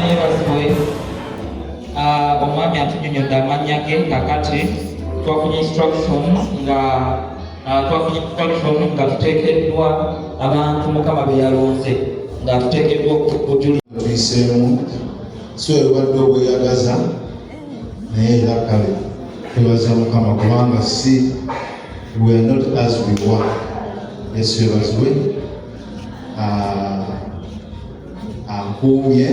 yeebazibwe. Omwami atunyonyodde amannya ge kakati twafunye instructions nga tuteekeddwa abantu Mukama be yalonze nga tuteekeddwa okujuliseemu so ebadde obweyagaza naye era kale twebaza Mukama kubanga si we are not as we were. Yesu yebazibwe ankuumye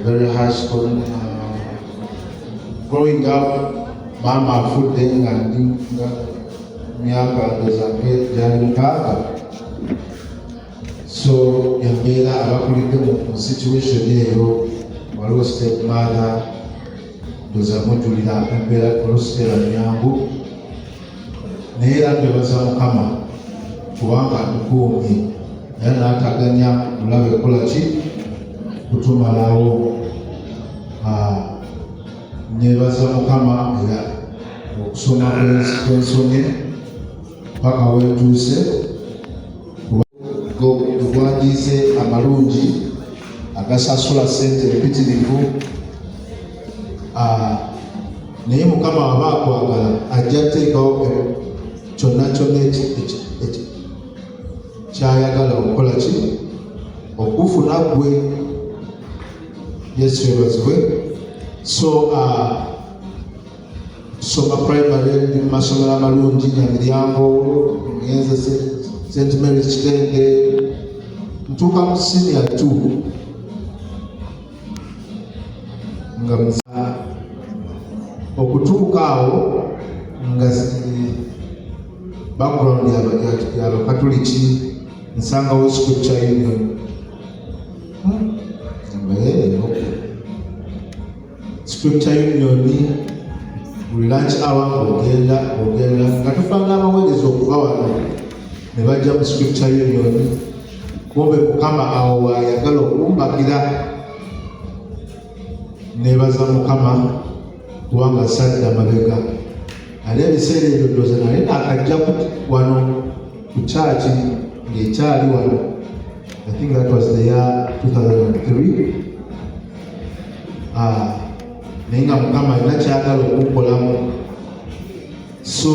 very harsh growing up. Mama afudde nga ndi myaka gyali mukaaga, so yambeera abakulidde mu situation eyo. Waliwo step mother ndoza mujulira embeera olositera nyangu, naye era twebaza Mukama kubanga atukuumye era n'ataganya mulabe kola ki kutumalawo. Nyebaza Mukama era okusoma kwensomye paka wetuuse ogwandiise amalungi agasasula sente empitirivu. Naye Mukama aba akwagala ajja teekawo kyonna kyayagala okukola ki okufuna gwe. Yesu yebazibwe. So tusoma primary mu masomero amalungi Nyamiryango, ngenze St. Mary's Kitende, ntuuka mu senior 2 nga okutuuka awo nga background y'Abakatoliki nsangawo Scripture Union. Scripture Union buli lunch hour ogenda nga tufanga abaweereza okuva wano ne bajja mu Scripture Union. Kumbe Mukama awo waayagala okumbagira. Neebaza Mukama kubanga sadda mabega ali ebiseera ebyo ddooza naye naakajja wano ku kyaki ng'ekyali wano. I think that was the year 2003. Naye nga Mukama alina kyagala okukolamu. So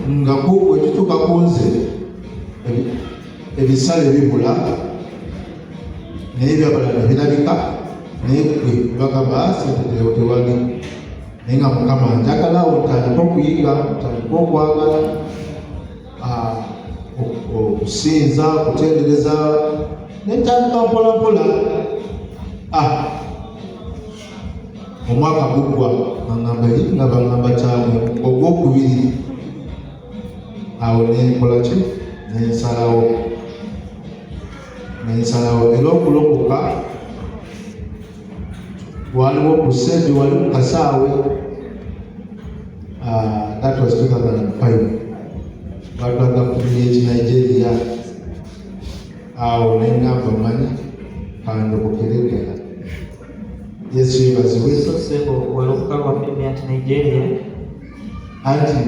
nga ekituuka ku nze ebisale bibula naye ebyabalala birabika, naye gwe bagamba sente tewali. Naye nga Mukama njagala otandika okuyiga, otandika okwagala okusinza, okutendereza, netandika mpolampola. Omwaka gugwa nga bangamba kyamwe ogwokubiri, awo nenkola ki nensalawo era okulokoka waliwo ku Ssembi, wali mu Kasaawe. That was 2005. Batwaga ku Nigeria, awo nengamba manyi kandokokeregera. Yesu yebazibwe. Anti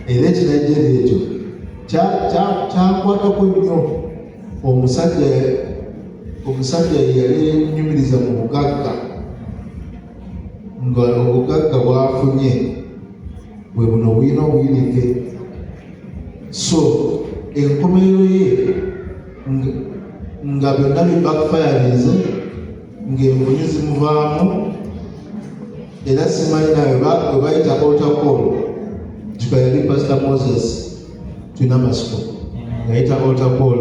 era ekiNigeria ekyo kyankwatako nnyo. Omusajja yali yenyumiriza mu bugagga, nga obugagga bwafunye bwe buno buyina obuyinike. So enkomerero ye nga byonna bibackfirinze, ng'envunyu zimuvaamu, era simanyi nawe we bayita altar call. Kika yali Pastor Moses tulina masiko yayita altar call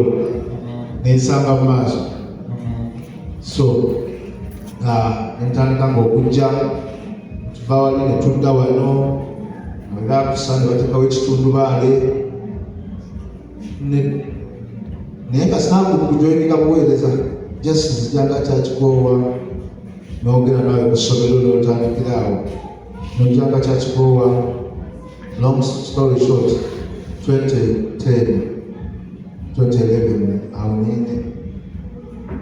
nensanga mu maaso. So entandika ng'okujja tuva wali ne tudda wano era tusane bateekawo ekitundubaale, naye kasinaku kujoyinika buweereza just nzijanga kyakikoowa n'ogenda nawe ku ssomero n'otandikira awo n'ojjanga kyakikoowa. Long story short, 2011 awo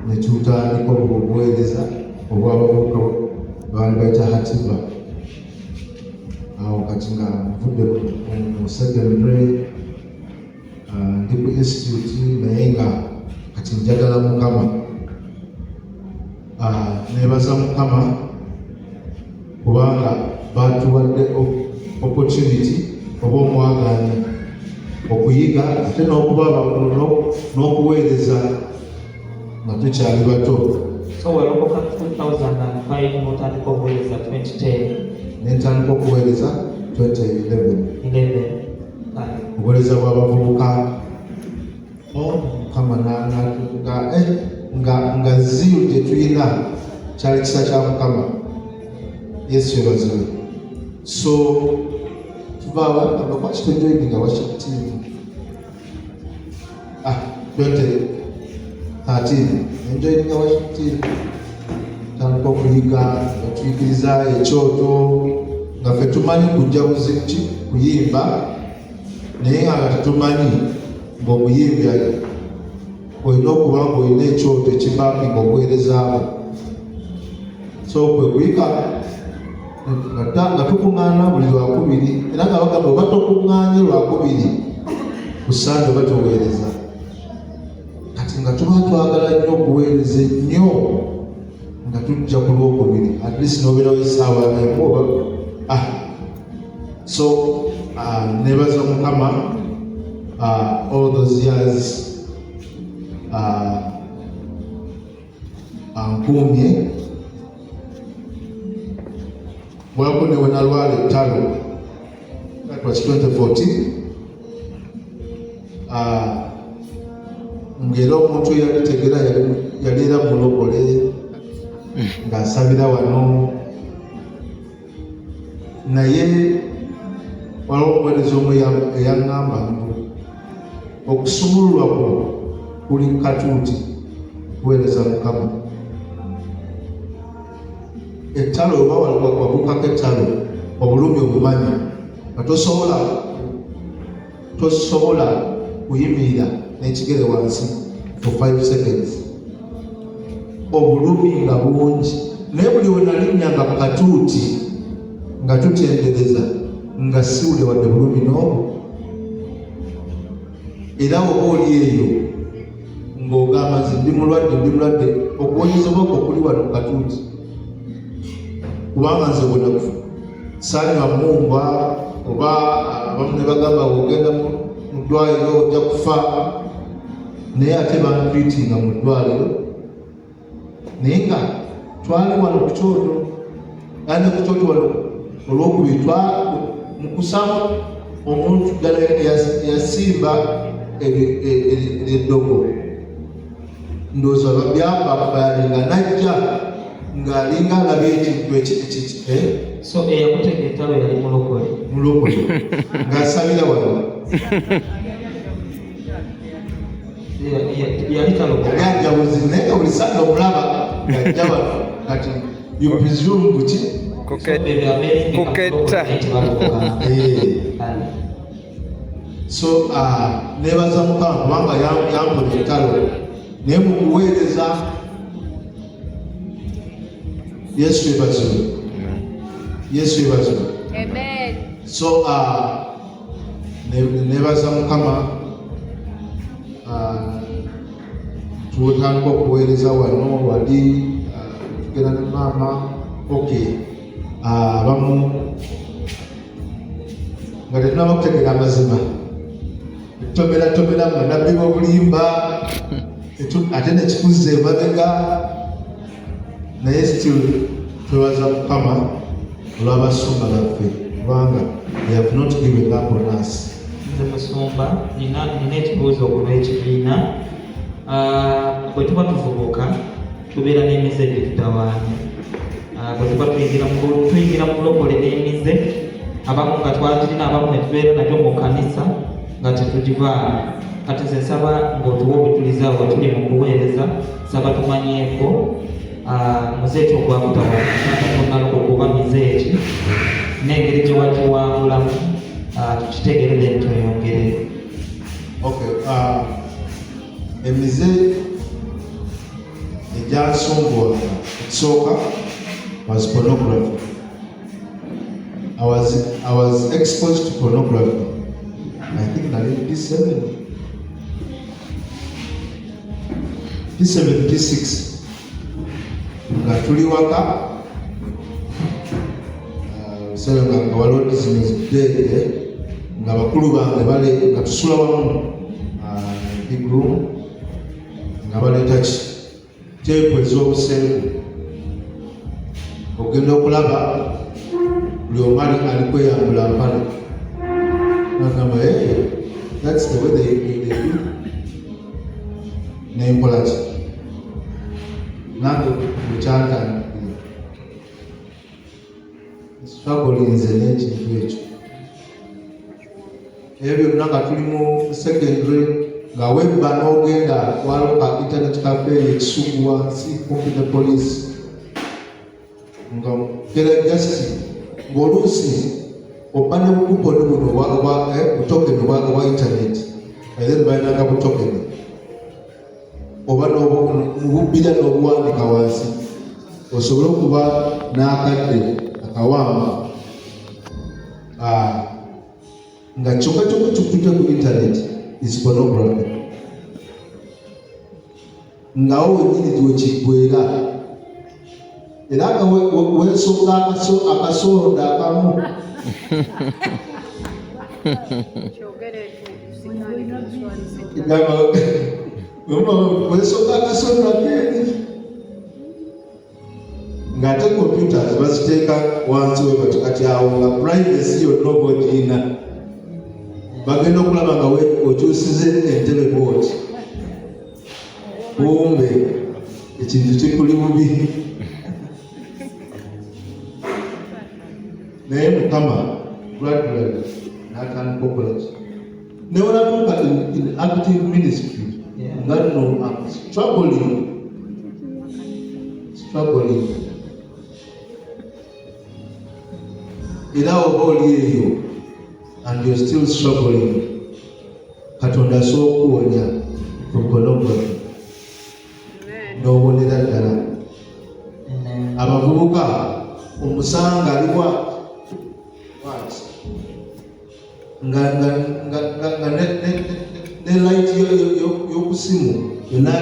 ne tutandika obuweereza obw'abavubuka baali bayita Hatiba. Awo kati nga nvudde mu secondary ndi ku institute, naye nga kati njagala Mukama. nebaza Mukama kubanga batuwadde opportunity oba omwagaanya okuyiga ate n'okuba abakulu n'okuweereza nga tukyali bato. So walokoka 2005 n'otandika obuweereza 2010. N'entandika okuweereza 2011. Obuweereza bw'abavubuka Mukama nga ziyo gye tulina kyali kisa kya Mukama. Yesu yebazibwe. So tuvaawo lwaki tojoyininga worship team? 2013 enjoyininga worship team, tandika okuyiga nga tuyigiriza ekyoto nga ffe tumanyi kujja buziki kuyimba naye nga tetumanyi ng'omuyimbi olina okuba ng'olina ekyoto ekibaakinga obuweerezaawo. So kwe kuyiga nga tukuŋŋaana buli lwakubiri, era nga bagamba oba tokuŋŋaanye lwakubiri ku Sande oba toweereza. Kati nga tuba twagala nnyo okuweereza ennyo nga tujja ku lwokubiri, at least n'obeerawo essaawa emu oba so nebaza Mukama all those years ankuumye. Wako ne wenalwala ettalo, that was 2014. Ng'era omuntu yalitegera yali era mulokole ng'asabira wano, naye waliwo omuweereza omu eyaŋŋamba nti okusumululwa kuli katuuti kuweereza Mukama. Ettalo oba wabukako ettalo obulumi obumanyi nga tosobola kuyimirira n'ekigere wansi for 5 seconds, obulumi nga bungi. Naye buli we nalinnyanga ku katuuti nga tutendereza nga siwule wadde bulumi n'obwo. Era oba oli eyo ng'ogamba nti ndi mulwadde, okuwonyezebwa kwo kuli wano ku katuuti, kubanga nze bwe saanywa mumbwa oba abamu ne bagamba ogenda mu ddwaliro ojja kufa, naye ate bantwitinga mu ddwaliro. Naye nga twali wano ku kyoto, ane ku kyoto wano olwokubiri mu kusaba omuntu ddala yasimba eddogo, ndowooza byambabalinga najja ng'alinga alabye ekintu ekiki. So eyakutega ettalo yali mulokole ng'asabira wano yali talogajjabuzi, naye nga buli sande omulaba ng'ajja wano kati you presume buki kuketta. So nebaza Mukama kubanga yamponya ettalo, naye mu kuweereza Yesu yebazibwe. Yesu yebazibwe. Amen. So nebaza Mukama tutandika okuweereza wano wali tugenda ne maama abamu nga tetunaba kutegera amazima, tomera nga nabbi b'obulimba ate nekikuza emabega, naye still twebaza Mukama olw'abasumba baffe kubanga they have not given up on us. Nze musumba nina ekibuuzo ku lw'ekibiina. Bwe tuba tuvubuka tubeera n'emize gye tutawaanya. Bwe tuba tuyingira mu bulokole n'emize, abamu nga twagirina, abamu ne tubeera nagyo mu kanisa nga tetugivaamu. Kati nze nsaba ng'otuwa obutuliza bwe tuli mu kuweereza, nsaba tumanyeeko muze ekyo ogwakutawaanya okuba mize eki n'engeri gye wagiwangulamu tukitegeredde ntweyongerere. Emize egyansongola ekisooka was pornography. I was exposed to pornography. I think that in P7, P6. nga tuli waka sebe nga waliwo zino ziddeege nga bakulu bange bale nga tusula wamu big room nga baleeta teepu ez'obusengu ogenda okulaba buli omu ali kweyambula mpale nagamba that's the way they do nenkola ki nange bwekyantandikira twagolinze n'ekintu ekyo ebyo byonna nga tuli mu secondary nga webba n'ogenda waliwo ka internet cafe ekisuguwa si kumpi ne police nga kerajasti ng'oluusi oba ne bukuponi buno butokeni obwa internet then balinaga butokeni oba mububbira n'obuwandika wansi osobole okuba n'akadde akawamba nga kyokka kyokutute ku internet is pornography ngawo wenyini tiwekiggwera era nga wensonga akasoonda akamu wensonga akasoonda keni ng'ate computers baziteeka wansi webati kati awo nga privacy yonna oba ogirina bagenda okulaba nga okyusize entebe bwoti kumbe ekintu kikuli bubi naye Mukama gradually n'atandika okola ki newonatuuka in active ministry nga nno struggling era oba oli eyo and you're still struggling Katonda asookuwonya from pornography n'obonera ddala abavubuka omusanga aliwa nga ne light y'okusimu yonna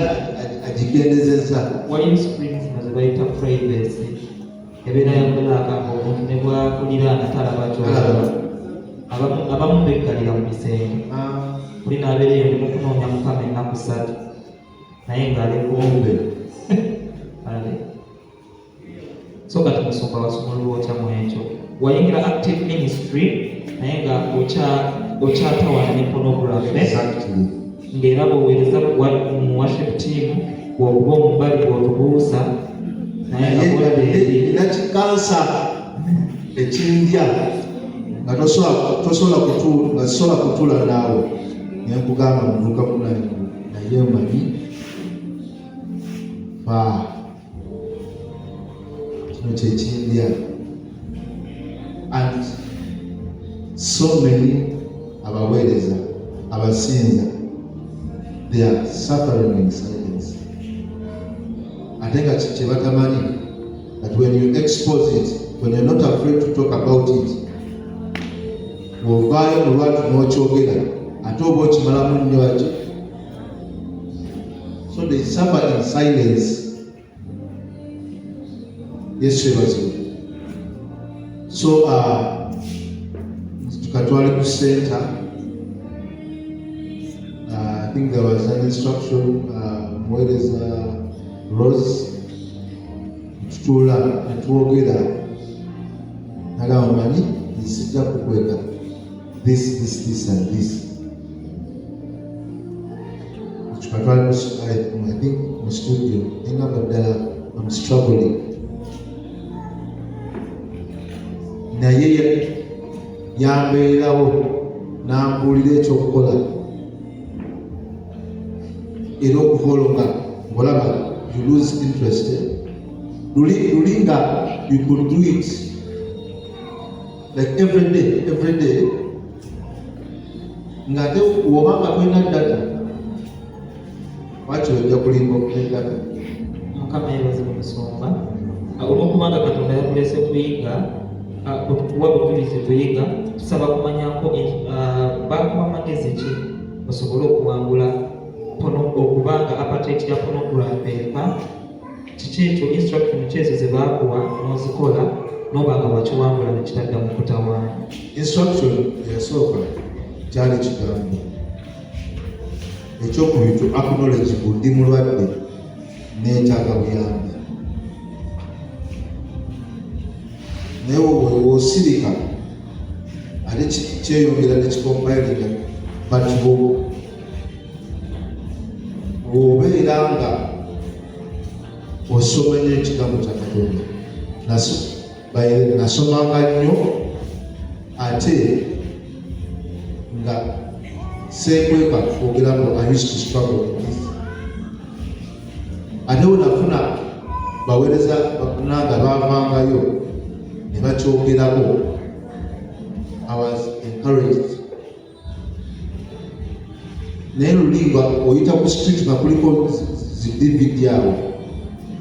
agigendezezza waliyo screens nga zebayita privacy ebeera yabulaaka omuntu ne bwakuliraana talaba kyolaba abamu beggalira mu bisenge kuli n'abeereyo ndi mukunoonya Mukama ennaku 3 naye ng'alekumbe so kati musumba wasumulwa otya mu ekyo wayingira active ministry naye nga okyatawana ne pornography ng'era bweweereza mu worship team bw'okuba omumbali bw'otubuusa naye nga kikansa ekindya nga tosobola kutuula naawe nenkugamba muduka munanyi naye omanyi kino kyekindya and so many abaweereza abasinza they are suffering in silence ate nga kyebatamanyi that when you expose it when you're not afraid to talk about it bw'ovaayo mu lwatu n'okyogera ate oba okimalamu nnyo ati so they suffer in silence. Yesu ebazibu. So tukatwale ku center I think there was an instruction muweereza Rose tutuula netwogera nagamba manyi sijja kukweka this and this tukatwale I think mu studio engamba ddala I'm struggling naye yambeerawo n'ambuulira ekyokukola era okuvolonga ngolaba you lose interest luli nga you could do it like every day ng'ate wobanga tulina data wakyo ojja kulimba okufuna data. Mukama yebaze mu nsonga olw'okubanga Katonda yakulese kuyiga okuwa bujulizi kuyiga tusaba kumanyako bakuwa magezi ki osobole okuwangula okubanga appetite ya pornography efa kyekyo instruction kyezo ze baakuwa n'ozikola n'obanga wakiwangula ne kitadda mu kutawaanya. Instruction yasooka kyali kigambo ekyokubiri to acknowledge ndi mulwadde neetaaga buyambi. naye wosirika ate kyeyongera nekikompilinga but bw'obeera nga osoma nnyo ekigambo kya Katonda, nasomanga nnyo ate nga seekweka kwogera ngo I used to struggle with this. Ate wenafuna baweereza nanga baavangayo ne bakyogerako, I was encouraged. Naye lulimba oyita ku street nga kuliko zi-DVD awo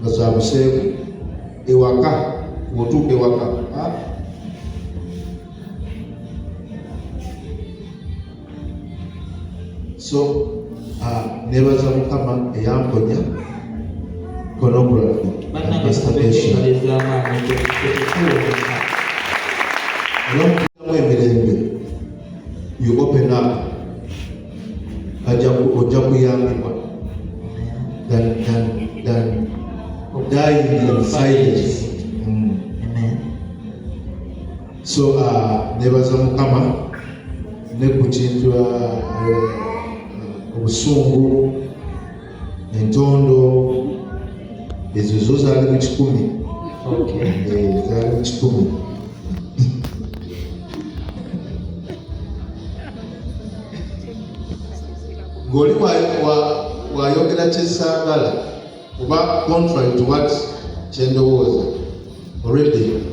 nga za buseeku ewaka, bw'otuuka ewaka so nebaza Mukama eyamponya pornography emirembe you open up ojja kuyambibwa than dying in silence. So nebaza Mukama ne ku kintu obusungu entondo ezo zo zaali mu 1000. Zaali mu 1000. Ng'oli wayogera kyesaagala oba contrary to what kyendowooza, already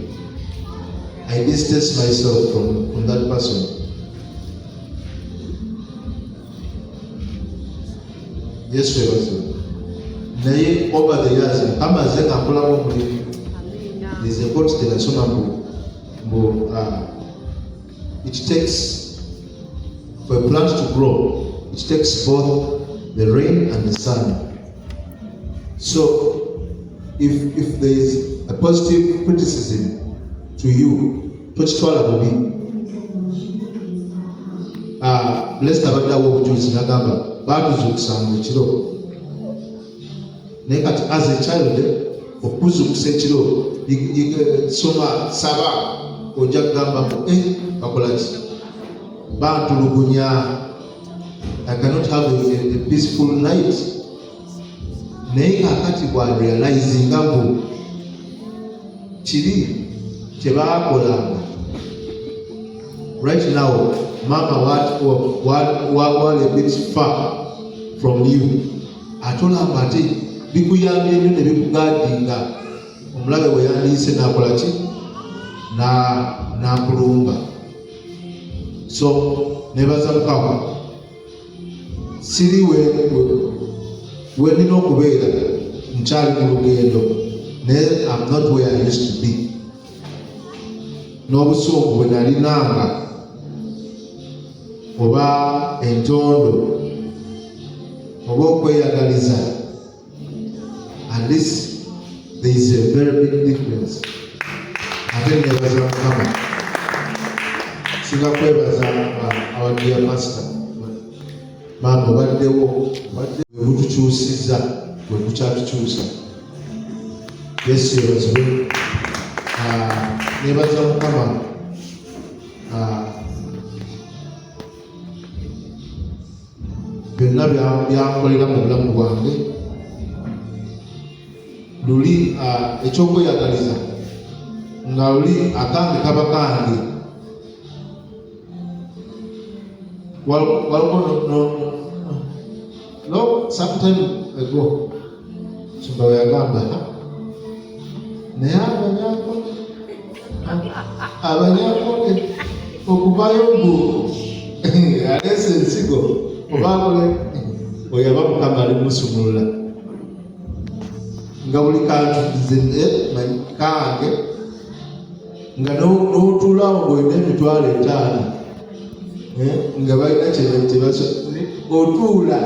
I distance myself from that person. Yes, webaza. Naye over the years amaze ng'akolamu omulimu. There's a quote that nasoma mbu it takes for a plant to grow, it takes both the rain and the sun. So if there is a positive criticism to you, tochitwala bubi. Blessed abaddawo obujulizi nagamba baatuzuukusanga ekiro, naye kati as a child okuzuukusa ekiro soma saba ojja kugamba bakola ki, bantulugunya, I cannot have a peaceful night. Naye kakati bwa realizing mbu kiri kyebaakolanga right now, mama what a bit far from you, atolamba ate bikuyambye nnyo ne bikugaadinga omulabe bwe yandiise n'akola ki n'akulumba. So nebaza Mukama siri we nina okubeera nkyali mu lugendo naye I'm not where I used to be. N'obusungu bwe nalinanga oba entondo oba okweyagaliza, at least there is a very big difference. Ate nebaza Mukama, singa kwebaza our dear pastor mama baddewo webutukyusiza wekukyatukyusa. Yesu yebazibwe. Nebaza Mukama byonna byankolera mu bulamu bwange. Luli ekyokweyagaliza nga luli akange kaba kange no sometime ago Sumba yagamba naye abanyakoke okuvayo mbu alese ensigo obakole oyaba Mukama ali musumulula nga buli kantu kange nga n'otuulawo ng'olina emitwalo 5 nga balina kyebaso otuula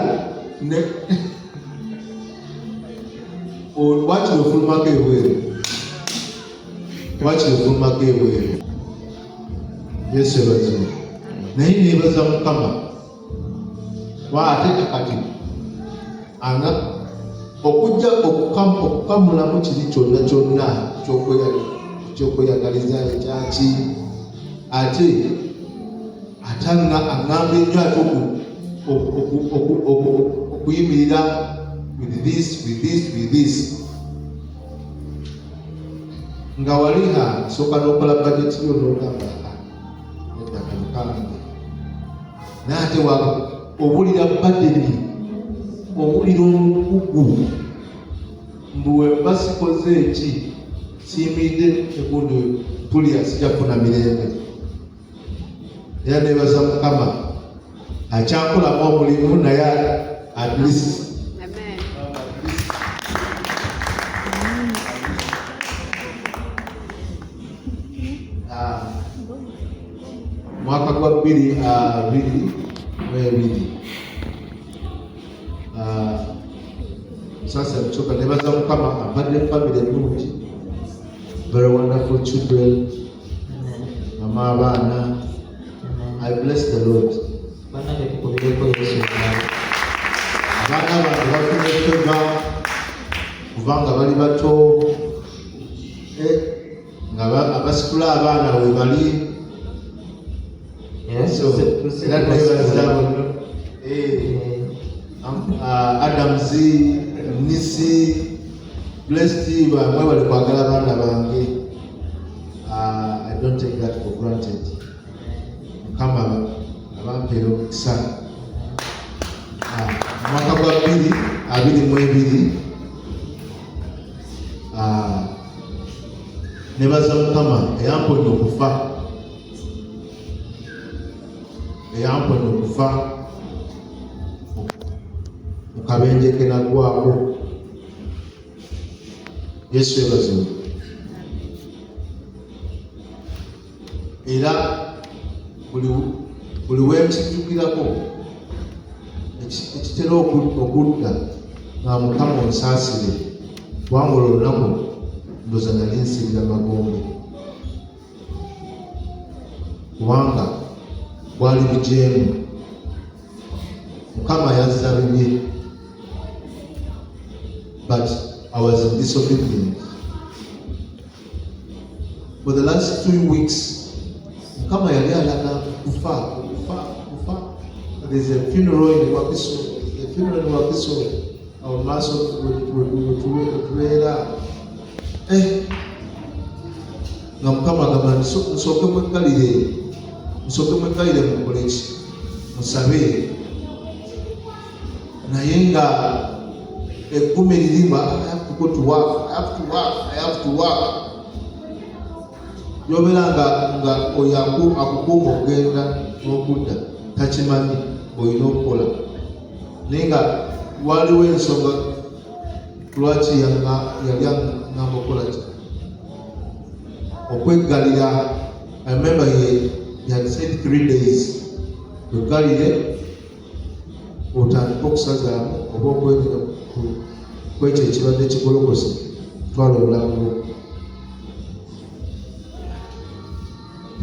wakiri ofulumako ebweru, wakiri ofulumako ebweru. Yesu ebazibwe naye nebaza Mukama ate kakati ana okujja okukamulamu kiri kyonna kyonna kyokweyagaliza ekyaki ate aŋŋamba ennyo ate okuyimirira with this nga waliha soka n'okola budget yo n'ogamba kange naye ate owulira badeni, owulira omugugu mbuwe basikoze eki siyimiridde egundi tulya sijafuna mirembe. Era nebaza Mukama akyakolamu omulimu naye at least mwaka gwa 2022 sasa kutoka nebaza Mukama ampadde family ennungi, very wonderful children, mama abaana. I bless the Lord. Abaana bange bafuna etteva kubanga bali bato nga abasikula abaana we bali. Era nebaza Adams, Nisi, blessed bamwe bali kwagala abaana bange. I don't take that for granted. Mukama abampeera omukisa. Mwaka gwa 2022 nebaza Mukama eyamponya okufa mukabenje ke nagwako. Yesu ebazibwe. Era buli wekijjukirako ekitera okudda nga Mukama onsaasire, kubanga olwo olunaku ndoza nali nsirira magombe kubanga bwali bujeemu. Mukama yazza bibye, but I was in disobedience. For the last 2 weeks, Mukama yali alaga kufa. There's a funeral in Wakiso. Our master tuwera. Nga Mukama agamba nsooke mwekalire mukoleki musabe. Naye nga ekkume liriba, I have to go to work. Yobera nga oyo akukuuma okugenda n'okudda takimanyi olina okukola. Naye nga waliwo ensonga lwaki yali aŋŋamba okukola ki okweggalira. I remember he had said 3 days weggalire otandika okusazaamu oba kwekyo ekibadde kigolokose twala obulamu bwo.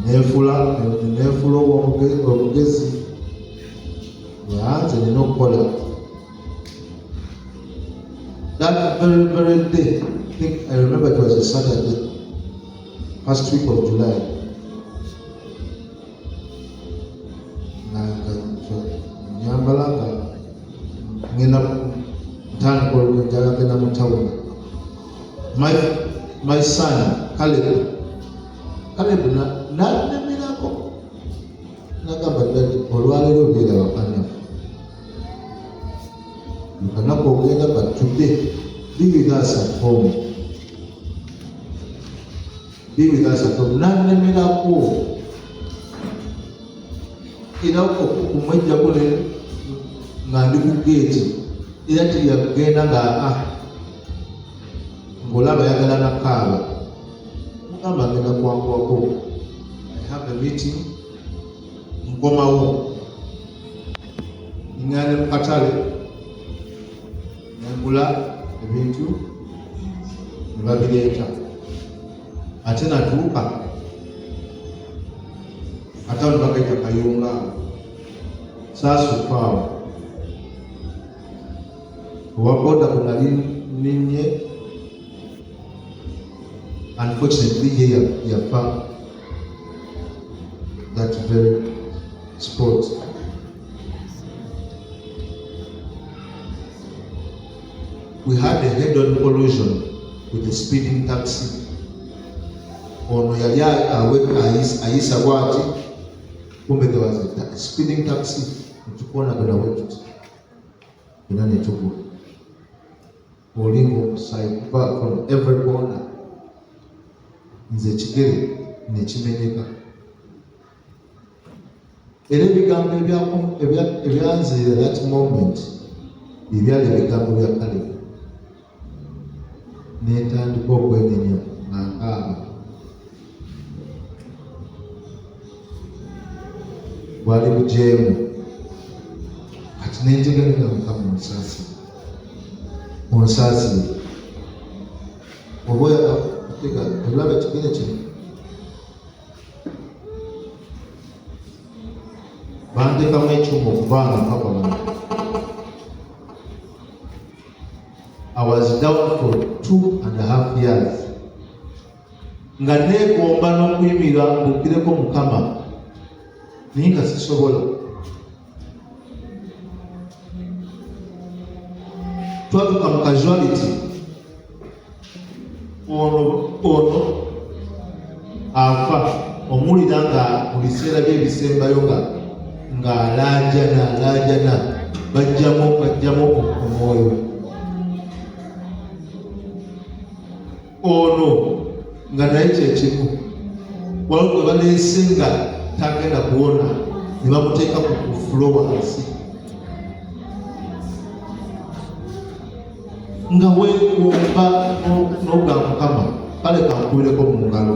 Nenfula omugezi nze nina okukola. That very day, I think I remember it was a Saturday, first week of July. Nyambala nga ngenda ntandika olugendo ngenda mu town. My son Caleb n'annemerako n'agamba ddala olwaleero obeera wakanya lukanako ogenda, but today be with us at home. N'annemerako era okumwejjako nga ndi ku geeti, era tiyagenda nga ng'olaba ayagala nakaaba. Mugamba agenda kwanguwako. I have a meeting, nkomawo ngenda mu katale ngula ebintu ne babireeta ate natuuka ate abantu bagaita kayunga saasukkaawo owa boda bwe nali ninnye unfortunately ye yafa that very spot. We had a head-on collision with a speeding taxi. Ono yali ayisa bwati, kumbe there was a speeding taxi. Tukona gana wetu ina netugo olingo omusaayi kuva from every corner. Nze ekigere nekimenyeka. Era ebigambo ebyanzira that moment ebyali ebigambo bya kale. Netandika okwenenya nga nkaaba. Bwali bujeemu kati nenjegalira Mukama onsaasire oba oyagala olaba ekigere kino bandekamu ekyuma okubanga mpaka I was down for 2.5 years. Nga neegomba n'okuyimira mbuukireko Mukama naye nga sisobola. Twatuuka mu casualty. Ono afa omuwulira nga mu biseera by'ebisembayo nga alaajana bajjamu omwoyo. Ono nga naye kyekimu waliwo gwe baleese nga tagenda kuwona ne bamuteeka ku fulo wansi nga weegomba n'oga Mukama kale kankubireko mu ngalo.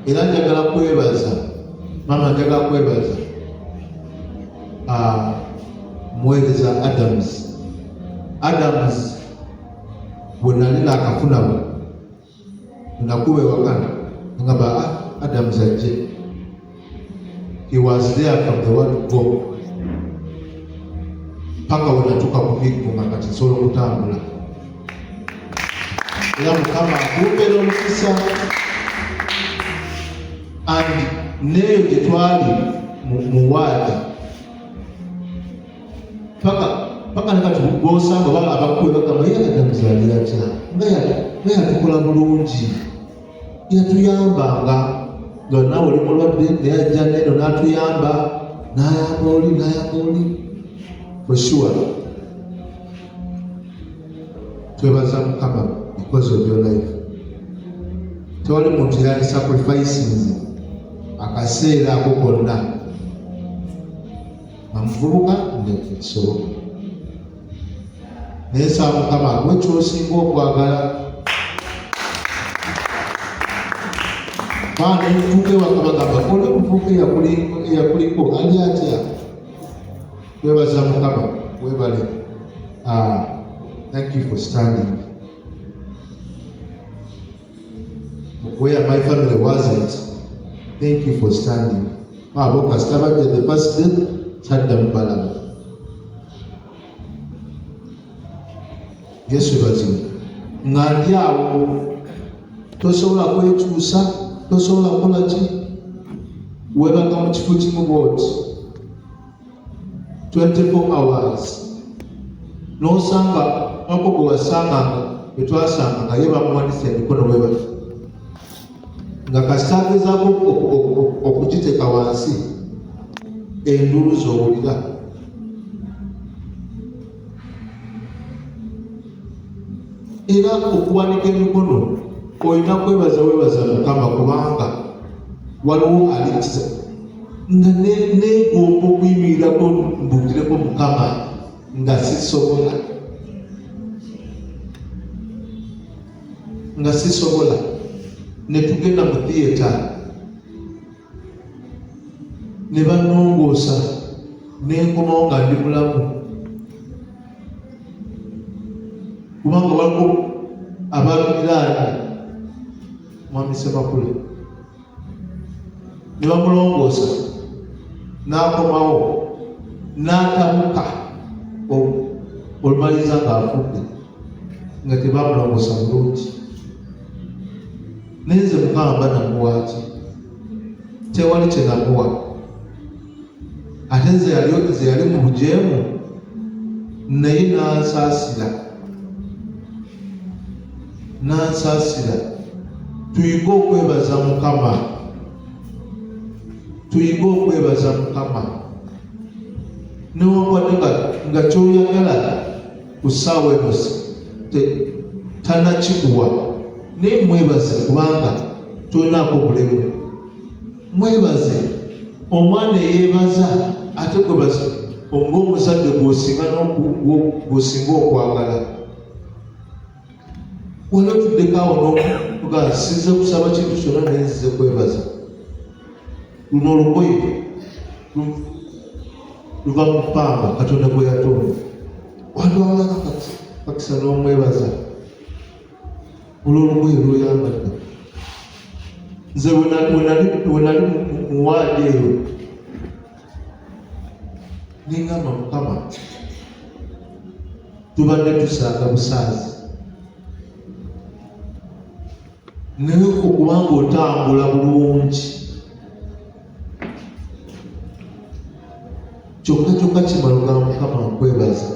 Era njagala kwebaza mama, njagala kwebaza muweereza Adams bwe nali naakafuna bwe nakuba ewakana ngamba Adams ajje. He was there from the word go paka wenatuka kumiku nga kati nsobola okutambula. Era Mukama akubeera omukisa and neeyo gye twali mu waadi paka nekati bw'osanga baba abakuwe bagamba ye Adams ali atya nga yatukola bulungi, yatuyambanga nga naawe oli mulwadde naye ajja neno n'atuyamba n'ayamba oli for sure. Twebaza Mukama because of your life. Tewali muntu yali sacrificing akaseera ako konna amuvubuka ndekisoboka. Naye saa Mukama gwe kyosinga okwagala baana entuuka ewaka bagamba oli omuvubuka eyakuliko ali atya. Twebaza Mukama webale. Thank you for standing. Where my family wasn't, thank you for standing. Boka stabajja the first day sadda mubalaba. Yesu bazimu nga ndi awo tosobola kwekyusa, tosobola kukola ki, webaga mu kifo kimu bwoti 24 hours. N'osanga wako gwe wasanganga etwasanganga ye bamuwanise emikono webali nga kasita agezaako okugiteeka wansi endulu z'owulira. Era okuwanika emikono olina weebaza Mukama kubanga waliwo alikiza. Nga neegomba okuyimirirako mbuutireko Mukama nga sisobola ne tugenda mu theatre ne banongoosa n'enkomawo nga ndi mulamu. kubanga waliko ababiraani mwami Ssemakule ne bamulongoosa n'akomawo n'atabuka olumaliza ng'afudde nga tebamulongoosa bulungi. Naye nze Mukama mba namuwa ki? Tewali kye namuwa. Ate nze yali mu bujeemu naye n'ansaasira. Tuyige okwebaza Mukama, tuyige okwebaza Mukama. Newankubadde nga kyoyagala ku ssaawa eno tannakikuwa, naye mwebaze kubanga tolinaako bulemu. Mwebaze. Omwana eyeebaza ate kwebaza ng'omuzadde gw'osinga okwagala. Wali otuddeko awo n'okuga nsize kusaba kintu kyonna naye nzize kwebaza. Luno olugoye luva mu ppamba Katonda gwe yatonda. Waliwo awalaka kakisa n'omwebaza olw'olugoye lw'oyambadde. Nze we nali muwaadi eyo ningamba Mukama, tubadde tusaaga busaazi naye okubanga otambula bulungi kyokka kimaluga Mukama nkwebaza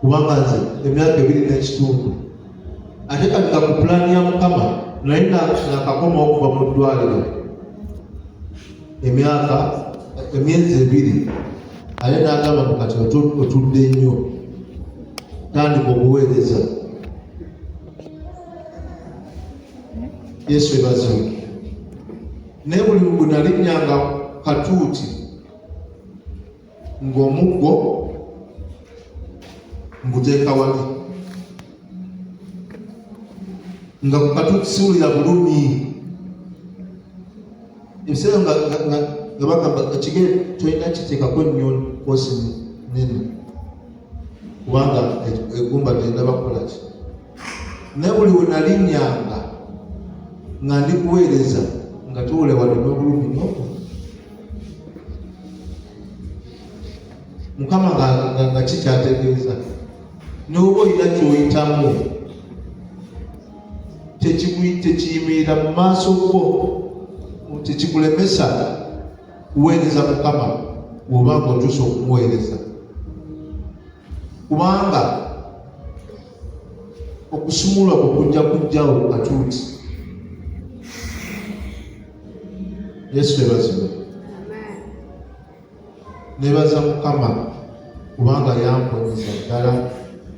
kubanga nze emyaka 2 n'ekitundu ate kati nga ku pulaani ya Mukama naye nakakoma okuva mu ddwaliro emyezi 2 ate n'agamba kati otudde nnyo tandika obuweereza. Yesu ebaziwe. Naye buli bwe nalinnyanga katuuti ng'omuggo nguteeka wali nga ku katuuti siwulira bulumi. Ebiseera nga bagamba ekigere tolina kiteekako nnyo koosi nene kubanga egumba tenda bakola ki. Naye buli we nalinnyanga nga ndi kuweereza nga tuwule wadde n'obulumi n'obwo. Mukama nga kikyategeeza n'oba olina ky'oyitamu tekiyimirira mu maaso go, tekikulemesa kuweereza Mukama bw'oba nga otuuse okumuweereza. Kubanga okusumulwa kwe kujjawo katuuti. Yesu ebazibwe. Nebaza Mukama kubanga yamponyeza ddala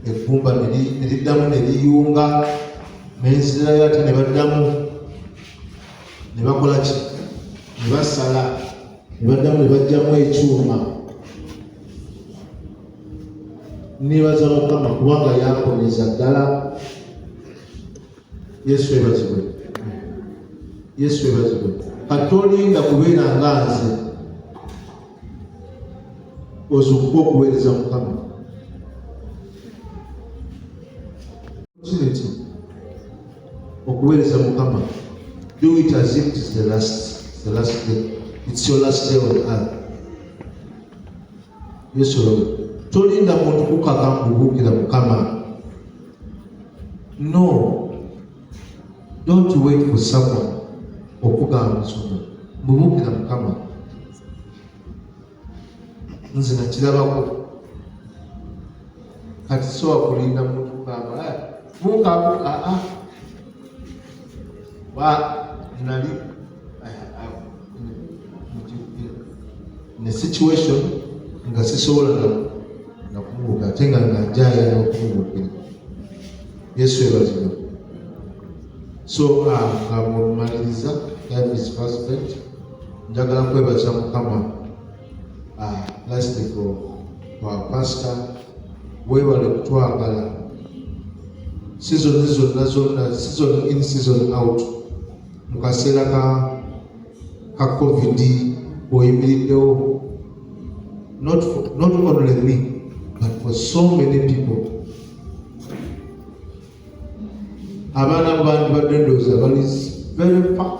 eggumba ne liddamu ne liyunga, n'enzirayo ate ne baddamu ne bakola ki, ne basala, ne baddamu ne bajjamu ekyuma. Nebaza Mukama kubanga yamponyeza ddala. Yesu ebazibwe. Yesu ebazibwe. Katolinda kubeera nga nze ozuukuka okuweereza Mukama. Okuweereza Mukama, do it as if it is the last day. It's your last day on earth. Yesu tolinda muntu kukaka mbubuukira Mukama. No, don't wait for someone okugamba nsonga, mbubuukira Mukama. Nze nakirabako kati sowa kulinda muntu kugamba buuka nali ne situation nga sisobola na kumubuuka ate nga njaya n'okumubuukira. Yesu ebazibwe. So nga mumaliriza life is perfect, njagala kwebaza Mukama last for our pastor webale kutwagala season zonna season in season out mu kaseera ka COVID oyimiriddewo not only me but for so many people abaana bandi badendooza bali very far,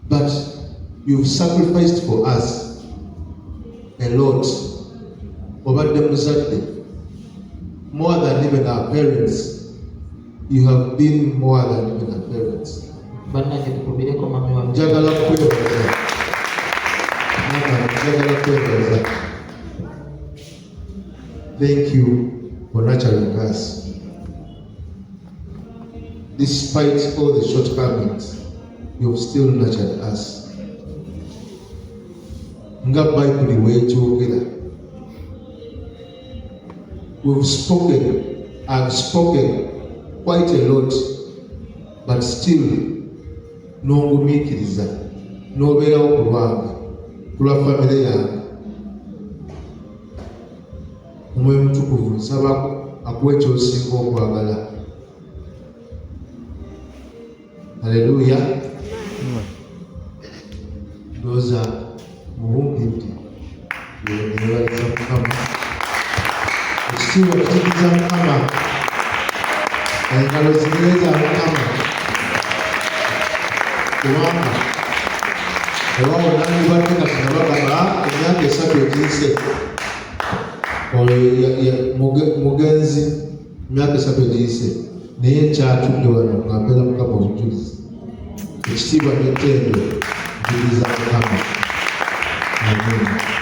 but you've sacrificed for us a lot. Obadde muzadde, more than even our parents. You have been more than even our parents. Njagala kwebaza. Thank you for nurturing us. Despite all the shortcomings, you've still nurtured us. Nga Bible wekyogera. We've spoken, I've spoken quite a lot, but still n'ongumikiriza n'obeerawo ku lwange, ku lwa famire yange. Omwoyo Mutukuvu nsaba akuwa ekyosinga okwagala. Haleluya. Ndowooza muwumpidde nebaliza Mukama. Ekitiibwa kitukuza Mukama, engalo zinyweeza Mukama, kubanga ewaawo nandibadde kati nabagamba emyaka 3 egiyise mugenzi, emyaka 3 egiyise, naye nkyatudde wano nga mbeera Mukama obujulizi. Ekitiibwa n'ettendo njigiriza Mukama. Amen.